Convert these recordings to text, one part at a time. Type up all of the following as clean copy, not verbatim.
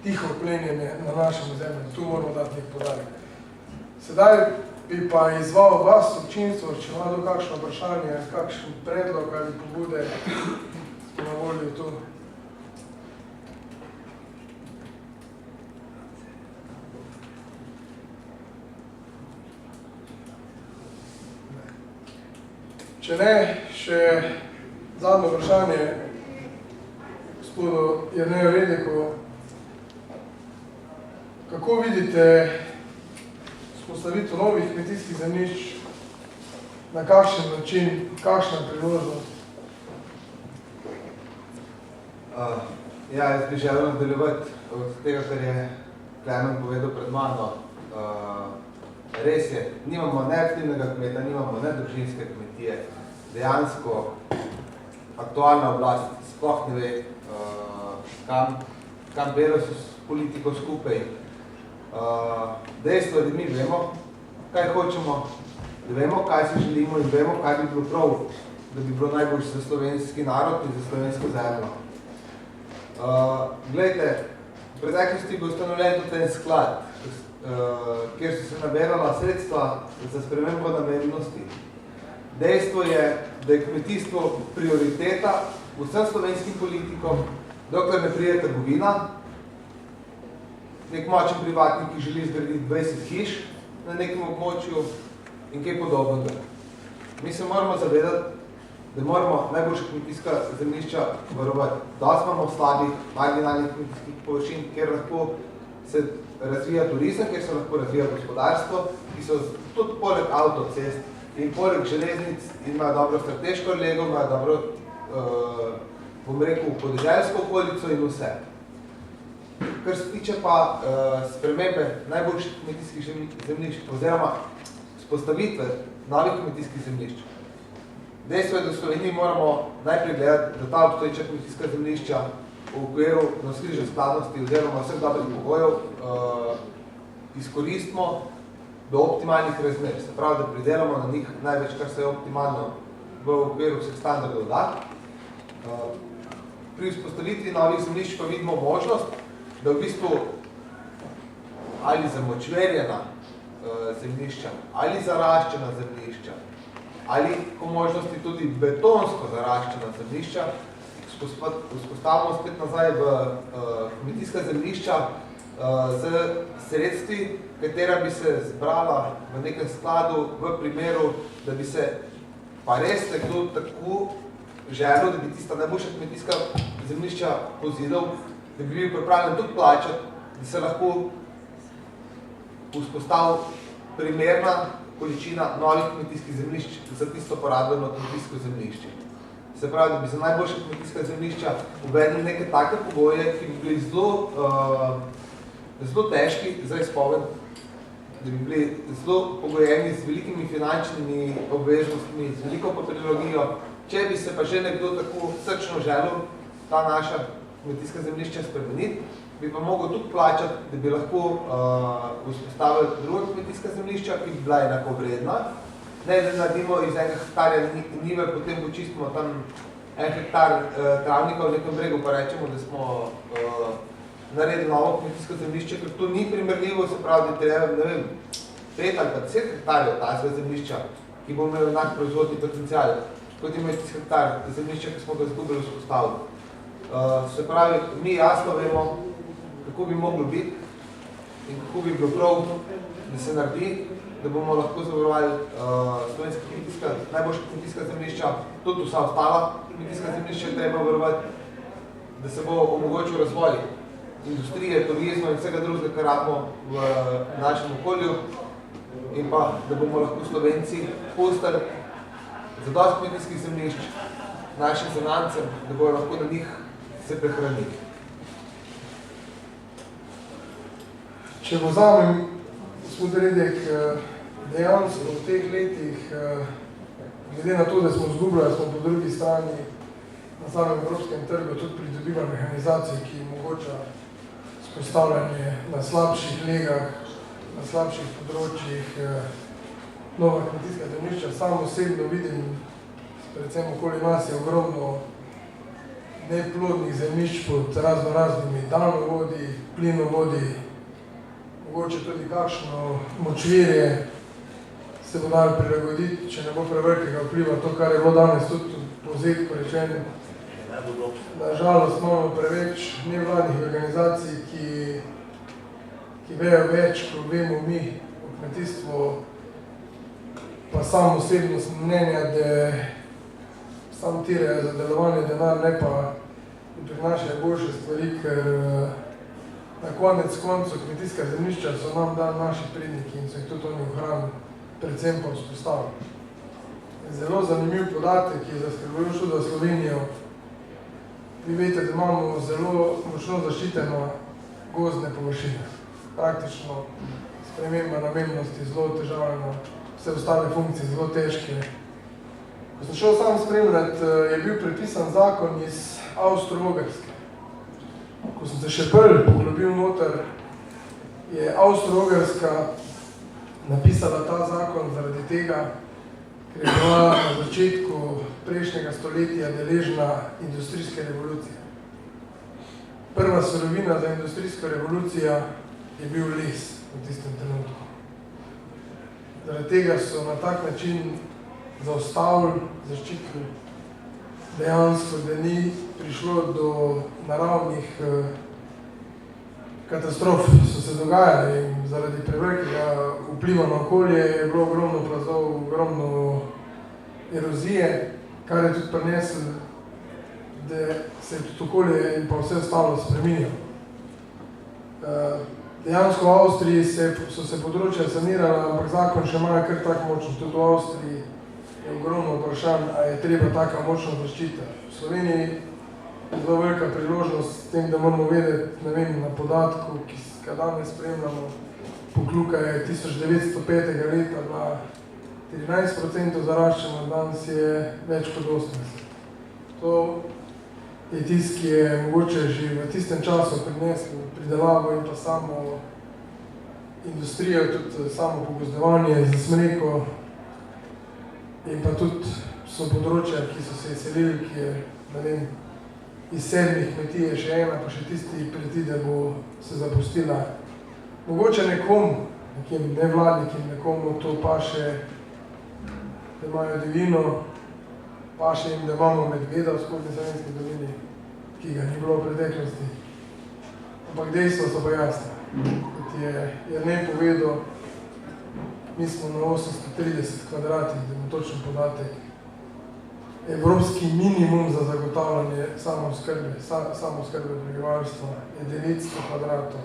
tiho plenjenje na našem zemlji. Tu moramo dati nek podarek. Sedaj bi pa izval vas, občinstvo, če ima do kakšno vprašanje, kakšen predlog ali pobude na voljo tu. Če ne, še zadnje vprašanje gospodu Jerneju Rediku. Kako vidite vzpostavitev novih kmetijskih zemljišč, na kakšen način, kakšna priložnost? Jaz bi želel nadaljevati od tega, kar je Klemen povedal pred mano. Res je, nimamo ne aktivnega kmeta, nimamo ne družinske kmetije. Dejansko aktualna oblast sploh ne ve, kam bere s politiko skupaj. Dejstvo je, da mi vemo, kaj hočemo, da vemo, kaj si želimo in vemo, kaj bi bilo prav, da bi bilo najboljše za slovenski narod in za slovensko zemljo. Glejte, v preteklosti bo ustanovljen tudi en sklad, kjer so se nabirala sredstva za spremembo namennosti. Dejstvo je, da je kmetijstvo prioriteta vsem slovenskim politikom, dokler ne prije trgovina, nek močen privatnik, ki želi zgraditi 20 hiš na nekem območju in kaj podobnega. Mi se moramo zavedati, da moramo najboljša kmetijska zemljišča varovati. Dosti imamo slabih, marginalnih kmetijskih površin, kjer lahko se razvija turizem, kjer se lahko razvija gospodarstvo, ki so tudi poleg avtocest in poleg železnic in imajo dobro strateško lego, imajo dobro, bom rekel, podeželsko okolico in vse. Kar se tiče pa spremembe najboljših kmetijskih zemljišč oziroma vzpostavitve novih kmetijskih zemljišč. Dejstvo je, da v Sloveniji moramo najprej gledati, da ta obstoječa kmetijska zemljišča v okviru navzkrižja skladnosti oziroma vseh dobrih pogojev izkoristimo do optimalnih razmer. Se pravi, da pridelamo na njih največ, kar se je optimalno v okviru vseh standardov da. Pri vzpostavitvi novih zemljišč pa vidimo možnost, da v bistvu ali zamočverjena zemljišča, ali zaraščena zemljišča, ali po možnosti tudi betonsko zaraščena zemljišča, vzpostavimo spet nazaj v kmetijska zemljišča z sredstvi, katera bi se zbrala v nekem skladu v primeru, da bi se pa res nekdo tako želel, da bi tista najboljša kmetijska zemljišča pozidal, da bi bil pripravljen tudi plačati, da se lahko vzpostavil primerna količina novih kmetijskih zemljišč za tisto porabljeno kmetijsko zemljišče. Se pravi, da bi za najboljša kmetijska zemljišča uvedli neke take pogoje, ki bi bili zelo težki za izpoved, da bi bili zelo pogojeni z velikimi finančnimi obveznostmi, z veliko papirologijo. Če bi se pa že nekdo tako srčno želel ta naša kmetijska zemljišča spremeniti, bi pa mogel tudi plačati, da bi lahko vzpostavili druga kmetijska zemljišča, ki bi bila enako vredna. Ne, da naredimo iz enega hektarja njive, potem počistimo tam en hektar travnika v nekem bregu, pa rečemo, da smo naredili novo kmetijsko zemljišče, ker to ni primerljivo, se pravi, da treba, ne vem, 5 ali pa 10 hektarjev tazga zemljišča, ki bo imel enak proizvodni potencial, kot ima tisti hektar zemljišča, ki smo ga zgubili vzpostavili. Se pravi, mi jasno vemo, kako bi moglo biti in kako bi bilo prav, da se naredi, da bomo lahko zavarovali slovenska kmetijska, najboljša kmetijska zemljišča, tudi vsa ostala kmetijska zemljišča treba varovati, da se bo omogočil razvoj industrije, turizma in vsega drugega, kar rabimo v našem okolju in pa, da bomo lahko Slovenci postali zadost kmetijskih zemljišč našim zanancem, da bojo lahko na njih se prehranili. Če vzamem, gospod Redek, dejansko v teh letih, glede na to, da smo zgubljali, smo po drugi strani na samem evropskem trgu tudi pridobila mehanizacije, ki omogoča spostavljanje na slabših legah, na slabših področjih, nova kmetijska zemljišča. Sam osebno vidim, predvsem okoli nas je ogromno neplodnih zemljišč pod raznimi daljnovodi, plinovodi, mogoče tudi kakšno močvirje se bo dalo prilagoditi, če ne bo prevelikega vpliva to, kar je bilo danes tudi povzetko rečeno. Nažalost imamo preveč nevladnih organizacij, ki vejo več, kot vemo mi o kmetijstvu, pa sam osebno sem mnenja, da sam tirajo za delovanje denar, ne pa prinašajo boljše stvari, ker na konec koncu kmetijska zemljišča so nam dali naši predniki in so jih tudi oni ohranili, predvsem pa vzpostavili. Zelo zanimiv podatek je zaskrbljujoč tudi za Slovenijo. Vi veste, da imamo zelo močno zaščiteno gozdne površine. Praktično sprememba namennosti zelo težavna, vse ostale funkcije zelo težke. Ko sem šel sam spremljati, je bil prepisan zakon iz Avstro-Ogrske. Ko sem se še prvi poglobil noter, je Avstro-Ogrska napisala ta zakon zaradi tega, ker je bila na začetku prejšnjega stoletja deležna industrijske revolucije. Prva surovina za industrijsko revolucijo je bil les v tistem trenutku. Zaradi tega so na tak način zaustavili, zaščitili, dejansko, da ni prišlo do naravnih katastrof, so se dogajali in zaradi prevelikega vpliva na okolje je bilo ogromno plazov, ogromno erozije, kar je tudi prineslo, da se je tudi okolje in pa vse ostalo spreminjalo. Dejansko v Avstriji so se področja sanirala, ampak zakon še imajo kar tak močno. Tudi v Avstriji je ogromno vprašanj, a je treba taka močna zaščita. V Sloveniji je zelo velika priložnost s tem, da moramo vedeti, ne vem, na podatku, ki ga danes spremljamo, Pokljuka je 1905. leta bila 13% zaraščena, danes je več kot 80%. To je tisti, ki je mogoče že v tistem času prinesel pridelavo in pa samo industrijo, tudi samo pogozdovanje za smreko in pa tudi so področja, ki so se izselili, ki je, ne vem, iz 7 kmetij je še ena, pa še tisti pretide bo se zapustila. Mogoče nekomu, nekim nevladnikim, nekomu to paše, da imajo divino, paše jim, da imamo medveda v Spodnji Savinjski dolini, ki ga ni bilo v preteklosti. Ampak dejstva so pa jasna. Kot je Jernej povedal, mi smo na 830 kvadratih, da imamo točen podatek. Evropski minimum za zagotavljanje samooskrbe prebivalstva je 900 kvadratov.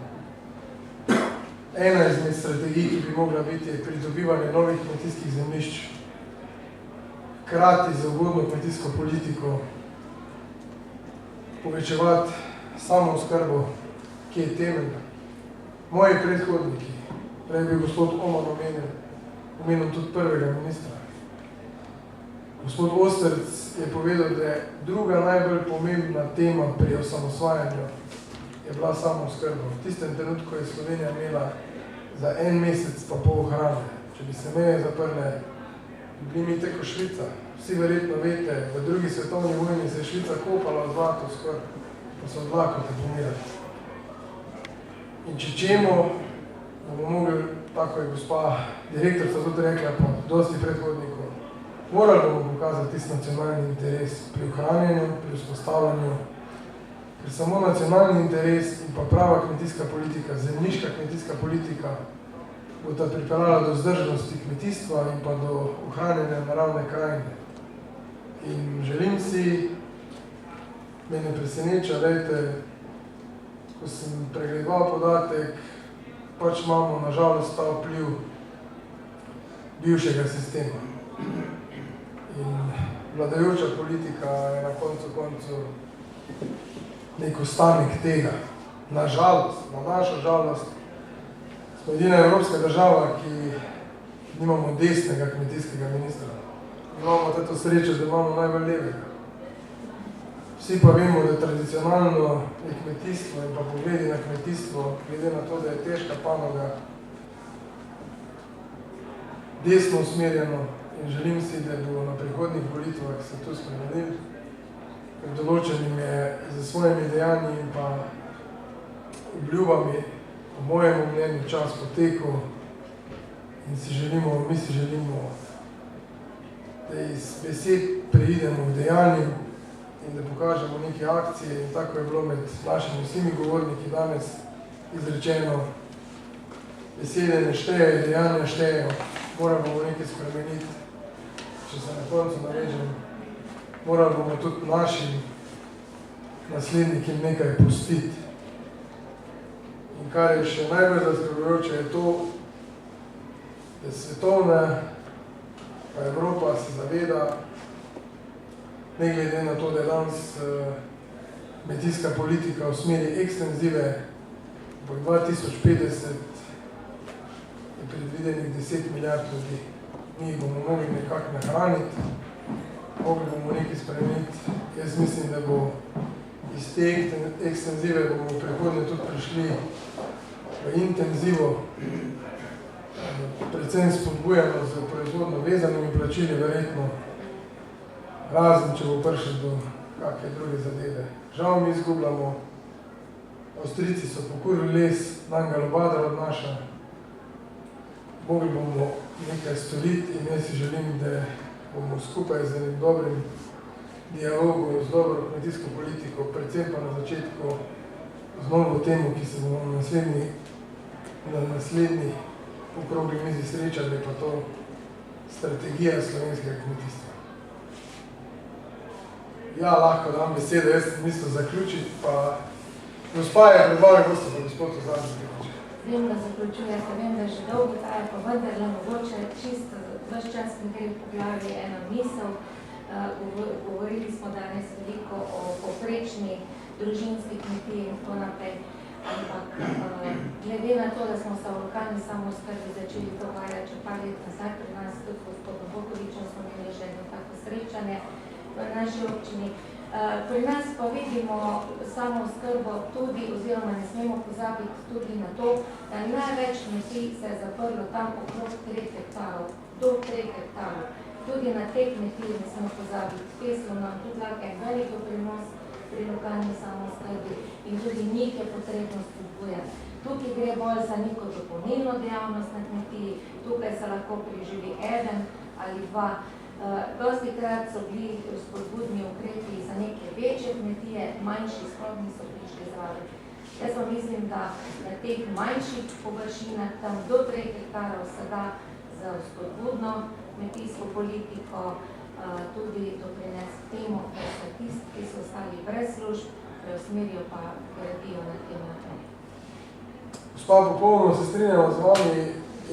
Ena izmed strategij, ki bi mogla biti, je pridobivanje novih kmetijskih zemljišč, hkrati z ugodno kmetijsko politiko, povečevati samooskrbo, ki je temeljna. Moji predhodniki, prej bi gospod Oman omenil tudi prvega ministra. Gospod Osterc je povedal, da je druga najbolj pomembna tema pri osamosvajanju je bila samooskrba. V tistem trenutku je Slovenija imela za 1 mesec pa pol hrane. Če bi se meje zaprle, bi bili mi tako Švica. Vsi verjetno veste, v drugi svetovni vojni se je Švica kopala v zlato skoraj, pa so odlakote pomirali. In če čemu, bomo mogli, tako je gospa direktorica tudi rekla, pa dosti predhodnikov, morali bomo pokazati tisti nacionalni interes pri ohranjanju, pri vzpostavljanju, ker samo nacionalni interes in pa prava kmetijska politika, zemljiška kmetijska politika bo ta pripeljala do vzdržnosti kmetijstva in pa do ohranjanja naravne krajine. In želim si, me ne preseneča, dajte, ko sem pregledoval podatek, pač imamo nažalost ta vpliv bivšega sistema. In vladajoča politika je na koncu nek ostanek tega. Nažalost, na našo žalost, smo edina evropska država, ki nimamo desnega kmetijskega ministra. Imamo to srečo, da imamo najbolj levega. Vsi pa vemo, da tradicionalno je kmetijstvo in pa pogledi na kmetijstvo, glede na to, da je težka panoga, desno usmerjeno in želim si, da bo na prihodnjih volitvah se to spremenili določenim je za svojimi dejanji in pa obljubami, po mojemu mnenju, čas potekel in mi si želimo, da iz besed preidemo v dejanju in da pokažemo neke akcije in tako je bilo med našimi vsemi govorniki danes izrečeno. Besede ne štejejo, dejanja štejejo, moramo nekaj spremeniti. Če se na koncu navežem, moramo tudi našim naslednikim nekaj pustiti. In kar je še najbolj zaskrbljujoče je to, da svetovna pa Evropa se zaveda, ne glede na to, da je danes kmetijska politika v smeri ekstenzive, po 2050 je predvidenih 10 milijard ljudi. Mi bomo mogli nekako nahraniti, mogli bomo nekaj spremeniti. Jaz mislim, da bo iz te ekstenzive bomo v prihodnje tudi prišli v intenzivo, predvsem spodbujeno z proizvodno vezanimi plačili, verjetno, razen, če bo prišel do kakšne druge zadeve. Žal mi izgubljamo, Avstrijci so pokurili les, nam ga lobadra odnaša, mogli bomo nekaj storiti in jaz si želim, da bomo skupaj z enim dobrim dialogom, z dobro kmetijsko politiko, predvsem pa na začetku z novo temo, ki se bomo na naslednji okrogli mizi srečali, pa to strategija slovenskega kmetijstva. Ja, lahko dam besedo, jaz mislim zaključiti, pa gospa je predvali gosta, pa gospod Ozadnji zaključi. Vem, da zaključujete, vem, da že dolgo traja, pa vendarle mogoče čisto vaš čas mi gre v poglavje ena misel. Govorili smo danes veliko o poprečni družinski kmetiji in tako naprej, ampak glede na to, da smo se v lokalni samooskrbi začeli pogovarjati že par let nazaj pri nas, tudi gospodom Bokovičem smo imeli že eno tako srečanje v naši občini. Pri nas pa vidimo samooskrbo tudi, oziroma ne smemo pozabiti tudi na to, da največ kmetij se je zaprlo tam okrog 3 hektarov, do 3 hektarov. Tudi na te kmetije ne smemo pozabiti, te so nam tudi lahko en velik doprinos pri lokalni samooskrbi in tudi njih je potrebno spodbujati. Tukaj gre bolj za neko dopolnilno dejavnost na kmetiji, tukaj se lahko preživi eden ali dva. Dostikrat so bili spodbudni ukrepi za neke večje kmetije, manjši sploh niso prišli zraven. Jaz pa mislim, da na teh manjših površinah, tam do 3 hektarov se da za spodbudno kmetijsko politiko tudi doprinesti temu, da se tisti, ki so ostali brez služb, preusmerijo pa gradijo na tem naprej. Gospa, popolno se strinjamo z vami.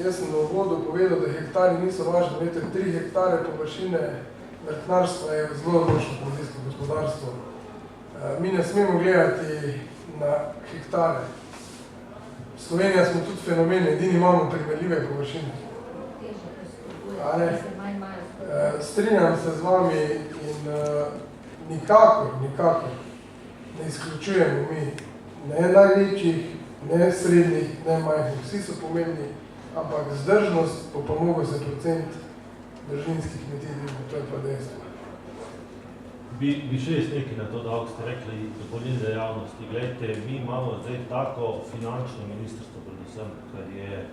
Jaz sem na uvodu povedal, da hektari niso važni. 3 hektare površine vrtnarstva je zelo odločno kmetijsko gospodarstvo. Mi ne smemo gledati na hektare. Slovenija smo tudi fenomen, edini imamo primerljive površine. Strinjam se z vami in nikakor ne izključujemo mi ne največjih, ne srednjih, ne majhnih. Vsi so pomembni, ampak zdržnost bo pa mogel se procent družinskih kmetij, to je pa dejstvo. Bi še nekaj na to dal, ko ste rekli dopolnilne dejavnosti. Glejte, mi imamo zdaj tako finančno ministrstvo predvsem, kar je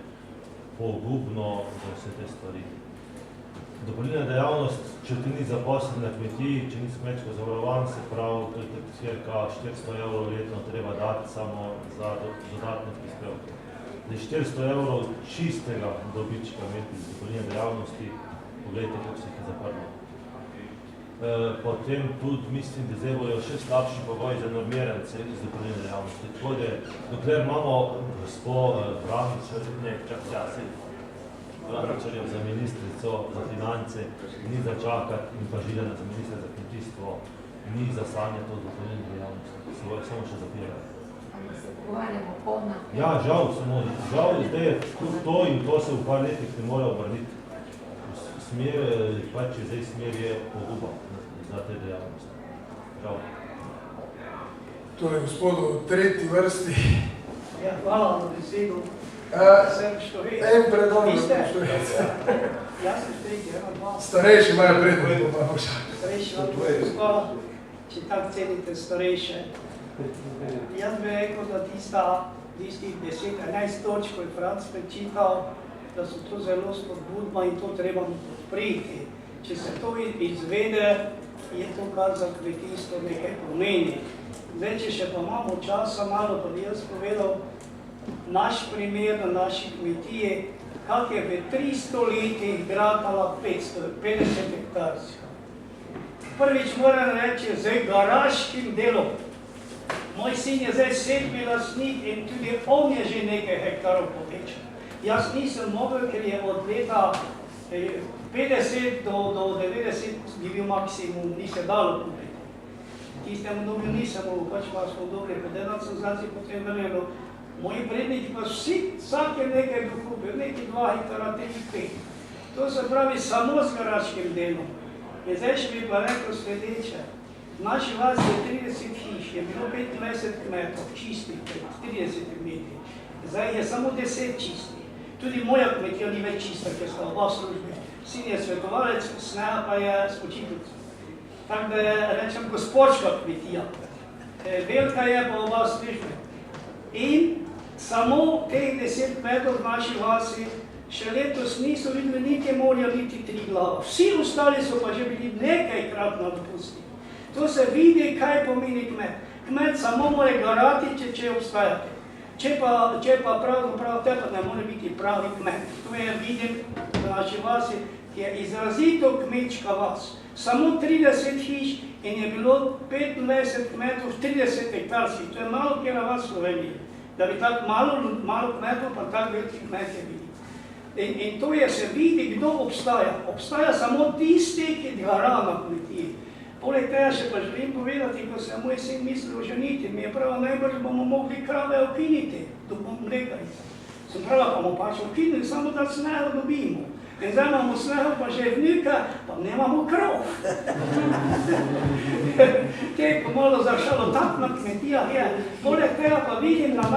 pogubno za vse te stvari. Dopolnilna dejavnost, če ti ni zaposlen na kmetiji, če ni kmečko zavarovan, se pravi, to je cirka 400 evrov letno treba dati samo za dodatne prispevke. 400 evrov čistega dobička imeti z dopolnilne dejavnosti, pogledajte, kako se jih je zaprlo. Potem tudi mislim, da zdaj bojo še slabši pogoji za normirance iz dopolnilne dejavnosti. Tako da, dokler imamo Vraničarjev za ministrico za finance, ni za čakati in pa Židana za ministra za kmetijstvo, ni za sanjati to dopolnilne dejavnosti. Se bojo samo še zapirajo. Ja, žal, zdaj je to in to se v par letih ne more obrniti. Smer je poguba za te dejavnosti. Žal. Torej, gospodu, v tretji vrsti. Ja, hvala na besedo. Sem Štovec. En predobno Štovec. Jaz sem Štovec, eno dva. Starejši imajo prednost, bo pa vša. Starejši imajo prednost. če tako cenite starejše. Jaz bi rekel, da tistih 10-11 točk, ko je Franc prečital, da so to zelo spodbudno in to treba podpreti. Če se to izvede, je to kar za kmetijstvo nekaj pomeni. Zdaj, če še pa imamo časa malo, pa bi jaz povedal naš primer na naši kmetiji, kak je v 300 letih gratala 50 hektarska. Prvič moram reči, z garaškim delom. Moj sin je zdaj 7. lastnik in tudi on je že nekaj hektarov povečal. Jaz nisem mogel, ker je od leta 50 do 90 je bil maksimum, ni se dalo kupiti. Tistemu dobu nisem mogel, pač pa smo dobri, potem sem zase potem vrnil. Moji predniki pa vsak je nekaj dokupil, nekaj 2 hektara, nekaj 5. To se pravi samo z garaškim delom. In zdaj še bi pa rekel sledeče. V naši vasi je 30 hiš, je bilo 25 kmetov, čistih, 30 metri. Zdaj je samo 10 čistih. Tudi moja kmetija ni več čista, ker sta oba službe. Sin je svetovalec, Sneha pa je spočiteljica. Tako da rečem gospodska kmetija. Velika je pa oba službe. In samo teh 10 kmetov v naši vasi še letos niso videli niti morja, niti Triglava. Vsi ostali so pa že bili nekajkrat na dopusti. To se vidi, kaj pomeni kmet. Kmet samo more garati, če obstajate. Če pa pravzaprav te pa ne more biti pravi kmet. To je vidim v naši vasi, ki je izrazito kmečka vas. Samo 30 hiš in je bilo 25 kmetov, 30 hektarskih. To je malo kjera vas v Sloveniji. Da bi tako malo kmetov, pa tako veliki kmetje bili. In to je se vidi, kdo obstaja. Obstaja samo tisti, ki gara na kmetiji. Poleg tega še pa želim povedati, ko se moj sin mislil ženiti, mi je prav, najbrž bomo mogli krave ukiniti, to bom mleka. Sem prav, pa bomo pač ukinili, samo da Sneho dobimo. In zdaj imamo Sneho pa že vnika, pa nemamo krov. Te je pomalo zašalo tak na kmetijah je. Poleg tega pa vidim na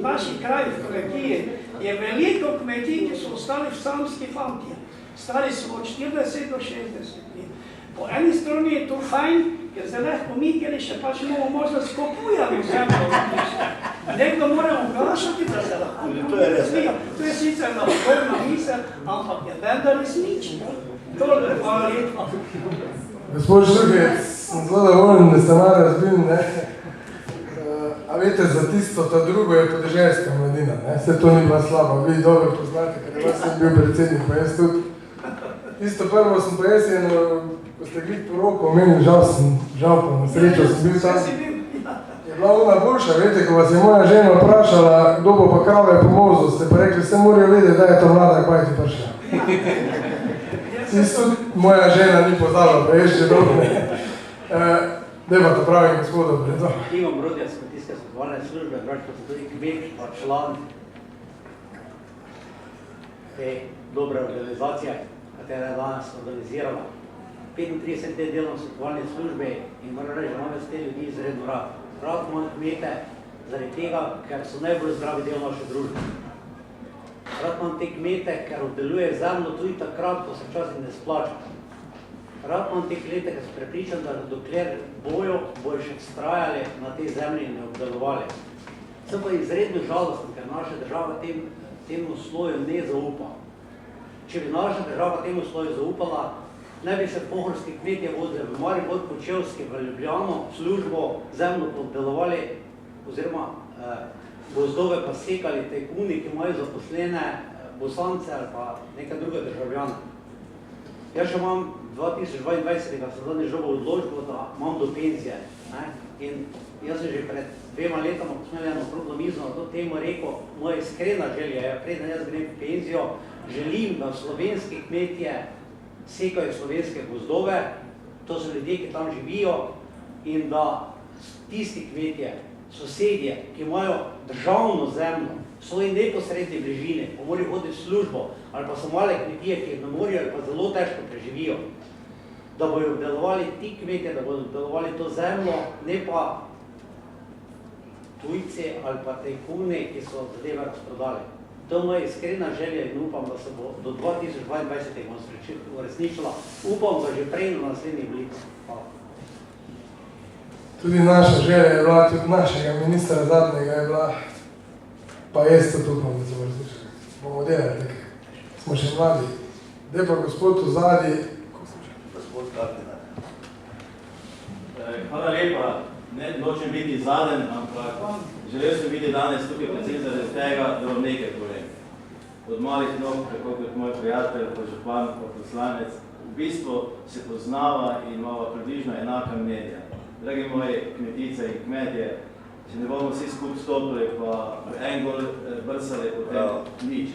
naši kraji v kmetiji, je veliko kmetij, ki so ostali v samski fantje. Stari so od 40 do 60 let. Po eni strani je to fajn, ker zdaj lahko mi, ker še pač imamo možnost skupujami zemljo. Nekdo mora vprašati, da se lahko razvija. To je sicer naporna misel, ampak je vendar resnično. Tole, hvala lepa. Gospod Štrhec, sem zelo dovoljen, da ste malo razbili, ne? A veste, za tisto, ta drugo je podeželska mladina, ne? Vse to ni bila slaba, vi dobro poznate, ker vas sem bil predsednik, pa jaz tudi. Tisto prvo sem pa jaz eno, ko ste glih poroko omenil, žal pa na srečo sem bil tam. Je bila ona boljša, veste, ko vas je moja žena vprašala, kdo bo pa krave pomozil, ste pa rekli, vse morajo vedeti, da je to mlada, kaj ti prišla. Tisto moja žena ni poznala, pa je še dobro. Daj pa to pravim, gospodo, bredo. Ivan Brodja, s kmetijske svetovalne službe, brač pa se tudi kmet, pa član te dobre organizacije, katera je danes organizirala. 35 let delam v svetovalni službi in moram reči, da imam s te ljudi izredno rad. Rad imam kmete zaradi tega, ker so najbolj zdravi del naše družbe. Rad imam te kmete, ker obdeluje zemljo tudi takrat, ko se včasih ne splača. Rad imam te kmete, ker sem prepričan, da dokler bojo še vztrajali na tej zemlji in ne obdelovali. Sem pa izredno žalosten, ker naša država temu sloju ne zaupa. Če bi naša država temu sloju zaupala, ne bi se pohorski kmetje vozili v Maribor, Kočevski, v Ljubljano, službo, zemljo obdelovali, oziroma gozdove pa sekali tajkuni, ki imajo zaposlene Bosance ali pa neka druga državljana. Jaz še imam 2022, ko sem zadnji žobo odločbo, da imam do penzije. In jaz sem že pred 2 letama, ko smo imeli eno okroglo mizo na to temo, rekel, moja iskrena želja je, preden jaz grem v penzijo, želim, da slovenski kmetje sekajo slovenske gozdove, to so ljudje, ki tam živijo, in da tisti kmetje, sosedje, ki imajo državno zemljo, v svoji neposredni bližini, pa morajo hoditi v službo, ali pa so male kmetije, ki ne morajo ali pa zelo težko preživijo, da bojo obdelovali ti kmetje, da bodo obdelovali to zemljo, ne pa tujci ali pa tajkuni, ki so zadeve razprodali. To je moja iskrena želja in upam, da se bo do 2022 uresničila. Upam, da že prej na naslednjih volitvah. Hvala. Tudi naša želja je bila, tudi našega ministra zadnjega je bila, pa jaz to tukaj, da se vrstiš. Bomo delali nekaj. Smo še mladi. Zdaj pa gospod v zadnji. Gospod Kardinal. Hvala lepa. Ne nočem biti zaden, ampak želel sem biti danes tukaj predvsem zaradi tega, da vam nekaj povem. Od malih nog, tako kot moj prijatelj, pa župan, pa poslanec, v bistvu se poznava in imava približno enaka mnenja. Dragi moji kmetice in kmetje, če ne bomo vsi skupaj stopili, pa en gol brsali, potem nič.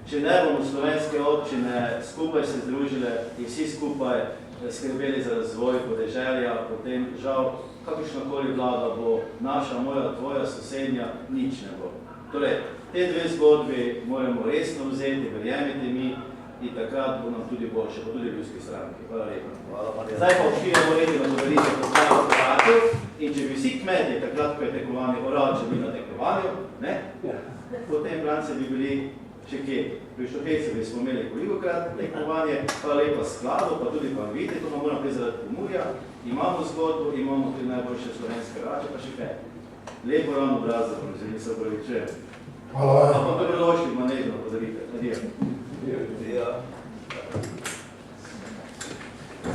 Če ne bomo slovenske občine skupaj se združile in vsi skupaj skrbeli za razvoj podeželja, potem žal, kakršnakoli vlada bo naša, moja, tvoja, sosednja, nič ne bo. Torej, te dve zgodbi moramo resno vzeti, verjemite mi, in takrat bo nam tudi boljše, pa tudi ljudski stranki. Hvala lepa. Zdaj pa vsi bomo leti na dovolite postavljati obračev in če bi vsi kmetje takrat, ko je tekmovanje obračev bi na tekmovanju, potem Franci bi bili še kje. Pri Štohecevi smo imeli kolikokrat tekmovanje, hvala lepa skladu, pa tudi pa vidite, to moram prezirati Pomurja, imamo zgodbo, imamo tudi najboljše slovenske rače, pa še kaj. Lepo ravno obraz za prozirni se opravičujem. Hvala. Pa dobrodošli v manezno, pozorite. Adijo.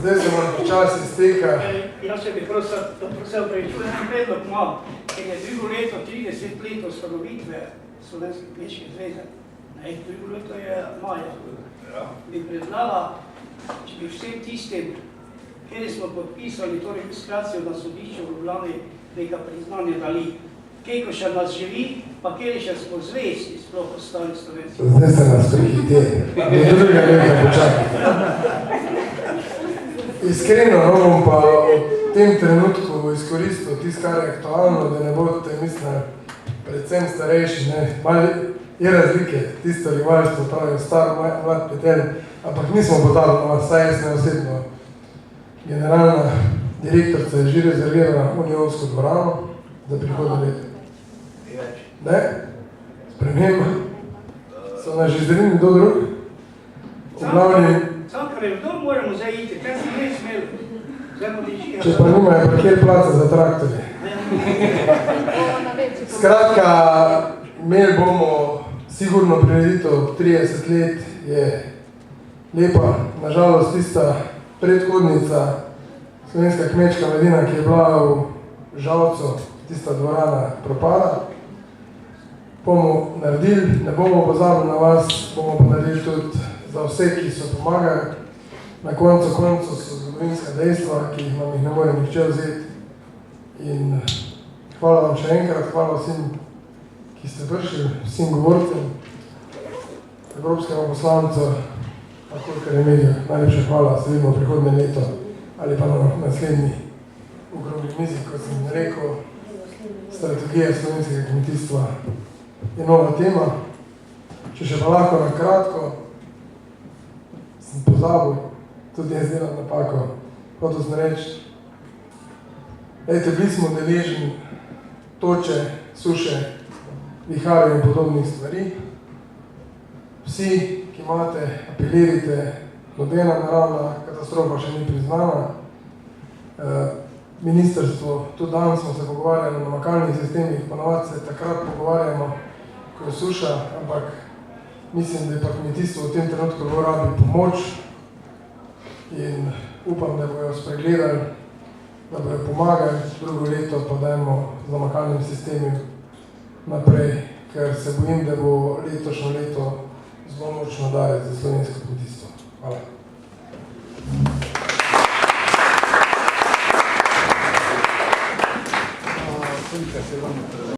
Zdaj se vam počasi izteka. Jaz se bi prosil opravičujem, predlog imam, ker je drugo leto 30 let ustanovitve Slovenske kmečke zveze. Drugo leto je maja. Bi predlala, če bi vsem tistim, kjer smo podpisali to registracijo na sodišču v Ljubljani, nekaj priznanja dali. Kejko še nas živi, pa kjer še smo zvesti, sploh ostali Slovenci. Zdaj se nas prihiteli. Do druga leta počakaj. Iskreno, bom pa v tem trenutku izkoristil tisto, kar je aktualno, da ne boste, mislim, predvsem starejši, je razlike, tisto rivalstvo, pravijo star, mlad petelj, ampak mi smo podali na vas, saj jaz neosebno. Generalna direktorica je že rezervirala Unionsko dvorano za prihodnje leto. Ne? Sprememba. So nas že zreli do drug? Cankar, kdo moramo zdaj iti? Kaj se ne smeli? Zdaj mu diži. Če pa nimajo parkir placa za traktorje. Skratka, imeli bomo sigurno prireditev 30 let, je lepa. Nažalost, tista predhodnica, slovenska kmečka mladina, ki je bila v Žalcu, tista dvorana propada. Bomo naredili, ne bomo pozabili na vas, bomo pa naredili tudi za vse, ki so pomagali. Na koncu so zgodovinska dejstva, ki nam jih ne more nihče vzeti. In hvala vam še enkrat, hvala vsem, ki ste prišli, vsem govorcem, evropskemu poslancu, kolikor je medijo. Najlepša hvala, se vidimo prihodnje leto ali pa na naslednji okrogli mizi, kot sem rekel, strategija slovenskega kmetijstva je nova tema. Če še pa lahko na kratko, sem pozabil, tudi jaz delam napako, hotel sem reči, bili smo deležni toče, suše, viharjev in podobnih stvari. Vsi, ki imate, apelirite, nobena naravna katastrofa še ni priznana. Ministrstvo, tudi danes smo se pogovarjali na namakalnih sistemih, ponavadi se takrat pogovarjamo, ko je suša, ampak mislim, da je pa kmetijstvo v tem trenutku zelo rabi pomoč in upam, da bojo spregledali, da bojo pomagali, drugo leto pa dajmo z namakalnim sistemom naprej, ker se bojim, da bo letošnjo leto zelo močno dajati za slovensko kmetijstvo. Hvala.